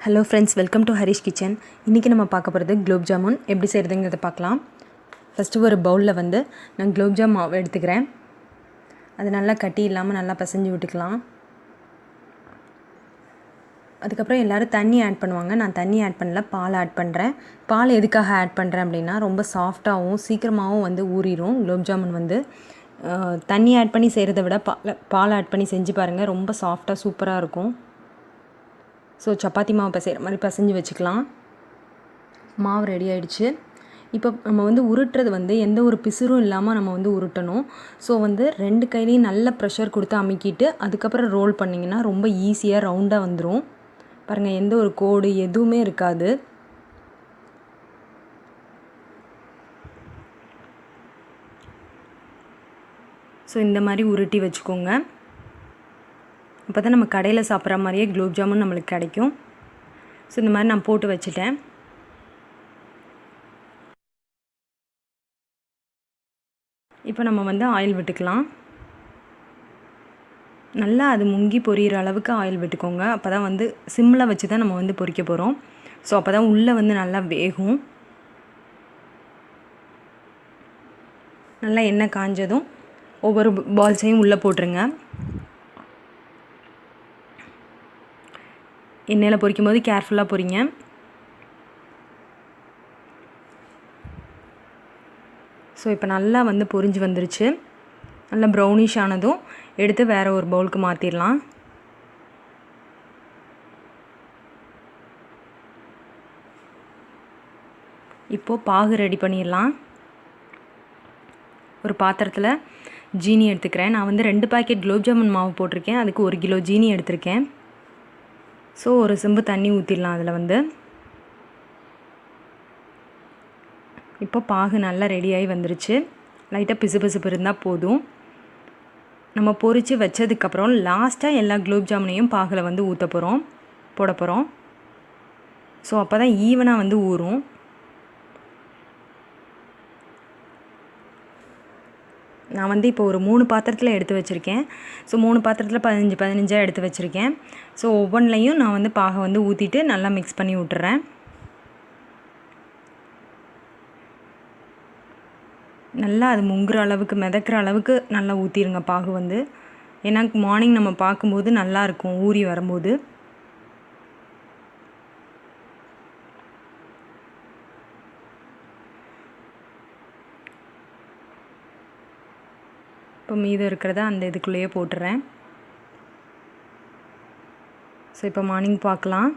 Hello friends, welcome to Harrish Kitchen. இன்றைக்கி நம்ம பார்க்க போகிறது குலோப் ஜாமுன் எப்படி செய்கிறதுங்கிறத பார்க்கலாம். ஃபஸ்ட்டு ஒரு பவுலில் நான் குலோப் ஜாம் மாவு எடுத்துக்கிறேன். அது நல்லா கட்டி இல்லாமல் நல்லா பசைஞ்சு விட்டுக்கலாம். அதுக்கப்புறம் எல்லோரும் தண்ணி ஆட் பண்ணுவாங்க. நான் தண்ணி ஆட் பண்ணல, பால் ஆட் பண்ணுறேன். பால் எதுக்காக ஆட் பண்ணுறேன் அப்படின்னா ரொம்ப சாஃப்டாகவும் சீக்கிரமாகவும் ஊறிடும் குலோப் ஜாமுன். தண்ணி ஆட் பண்ணி செய்கிறத விட பால் ஆட் பண்ணி செஞ்சு பாருங்கள், ரொம்ப சாஃப்டாக சூப்பராக இருக்கும். ஸோ சப்பாத்தி மாவு பிசைகிற மாதிரி பிசைஞ்சு வச்சுக்கலாம். மாவு ரெடி ஆகிடுச்சு. இப்போ நம்ம உருட்டுறது எந்த ஒரு பிசுறும் இல்லாமல் நம்ம உருட்டணும். ஸோ 2 கையிலையும் நல்ல ப்ரெஷர் கொடுத்து அமுக்கிட்டு அதுக்கப்புறம் ரோல் பண்ணிங்கன்னா ரொம்ப ஈஸியாக ரவுண்டாக வந்துடும். பாருங்கள், எந்த ஒரு கோடு எதுவுமே இருக்காது. ஸோ இந்த மாதிரி உருட்டி வச்சுக்கோங்க. அப்போ தான் நம்ம கடையில் சாப்பிட்ற மாதிரியே குலோப் ஜாமுன் நம்மளுக்கு கிடைக்கும். ஸோ இந்த மாதிரி நான் போட்டு வச்சுட்டேன். இப்போ நம்ம ஆயில் விட்டுக்கலாம். நல்லா அது முங்கி பொரியிற அளவுக்கு ஆயில் விட்டுக்கோங்க. அப்போ தான் சிம்மில் வச்சு தான் நம்ம பொரிக்க போகிறோம். ஸோ அப்போ தான் உள்ளே நல்லா வேகும். நல்லா எண்ணெய் காஞ்சதும் ஒவ்வொரு பால்ஸையும் உள்ளே போட்டுருங்க. எண்ணெயில் பொரிக்கும் போது கேர்ஃபுல்லாக பொரிங்க. ஸோ இப்போ நல்லா பொரிஞ்சு வந்துருச்சு. நல்லா ப்ரௌனிஷ் ஆனதும் எடுத்து வேறு ஒரு பவுலுக்கு மாற்றிடலாம். இப்போது பாகு ரெடி பண்ணிடலாம். ஒரு பாத்திரத்தில் ஜீனி எடுத்துக்கிறேன். நான் 2 பாக்கெட் குலோப் ஜாமுன் மாவு போட்டிருக்கேன். அதுக்கு 1 கிலோ ஜீனி எடுத்திருக்கேன். ஸோ ஒரு செம்பு தண்ணி ஊற்றிடலாம். அதில் இப்போ பாகு நல்லா ரெடியாகி வந்துருச்சு. லைட்டாக பிசுபிசுப்பு இருந்தால் போதும். நம்ம பொரித்து வச்சதுக்கப்புறம் லாஸ்ட்டாக எல்லா குலோப் ஜாமுனையும் பாகில் ஊற்ற போகிறோம், போட போகிறோம். ஸோ அப்போ தான் ஈவனாக ஊறும். நான் இப்போ ஒரு 3 பாத்திரத்தில் எடுத்து வச்சுருக்கேன். ஸோ 3 பாத்திரத்தில் 15 எடுத்து வச்சுருக்கேன். ஸோ ஒவ்வொன்றிலையும் நான் பாகை ஊற்றிட்டு நல்லா மிக்ஸ் பண்ணி விட்டுறேன். நல்லா அது முங்குற அளவுக்கு, மிதக்கிற அளவுக்கு நல்லா ஊற்றிடுங்க பாகு. ஏன்னா மார்னிங் நம்ம பார்க்கும்போது நல்லாயிருக்கும் ஊறி வரும்போது. இப்போ மீதம் இருக்கிறத அந்த இதுக்குள்ளேயே போட்டுறேன். ஸோ இப்போ மார்னிங் பார்க்கலாம்.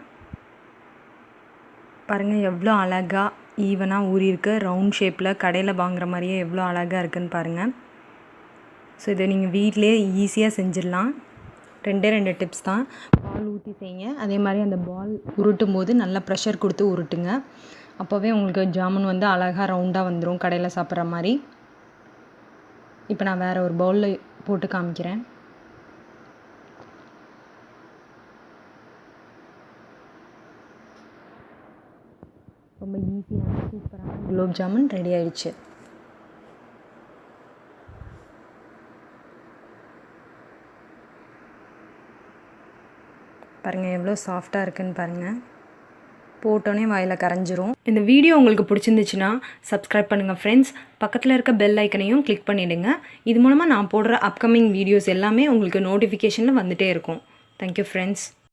பாருங்கள் எவ்வளோ அழகாக ஈவனாக ஊறியிருக்கு. ரவுண்ட் ஷேப்பில் கடையில் வாங்குற மாதிரியே எவ்வளோ அழகாக இருக்குதுன்னு பாருங்கள். ஸோ இதை நீங்கள் வீட்டிலே ஈஸியாக செஞ்சிடலாம். 2 டிப்ஸ் தான். பால் ஊற்றி செய்யுங்க. அதே மாதிரி அந்த பால் உருட்டும் போது நல்லா ப்ரெஷர் கொடுத்து உருட்டுங்க. அப்போவே உங்களுக்கு ஜாமுன் அழகாக ரவுண்டாக வந்துடும், கடையில் சாப்பிட்ற மாதிரி. இப்போ நான் வேறு ஒரு பவுலில் போட்டு காமிக்கிறேன். ரொம்ப ஈஸியான சூப்பரான குலோப் ஜாமுன் ரெடி ஆயிடுச்சு. பாருங்கள் எவ்வளோ சாஃப்டாக இருக்குதுன்னு பாருங்கள். போட்டோன்னே வாயில் கரைஞ்சிரும். இந்த வீடியோ உங்களுக்கு பிடிச்சிருந்துச்சுன்னா சப்ஸ்கிரைப் பண்ணுங்கள் ஃப்ரெண்ட்ஸ். பக்கத்தில் இருக்க பெல் ஐக்கனையும் கிளிக் பண்ணிவிடுங்க. இது மூலமாக நான் போடுற அப்கமிங் வீடியோஸ் எல்லாமே உங்களுக்கு நோட்டிஃபிகேஷனில் வந்துகிட்டே இருக்கும். Thank you friends.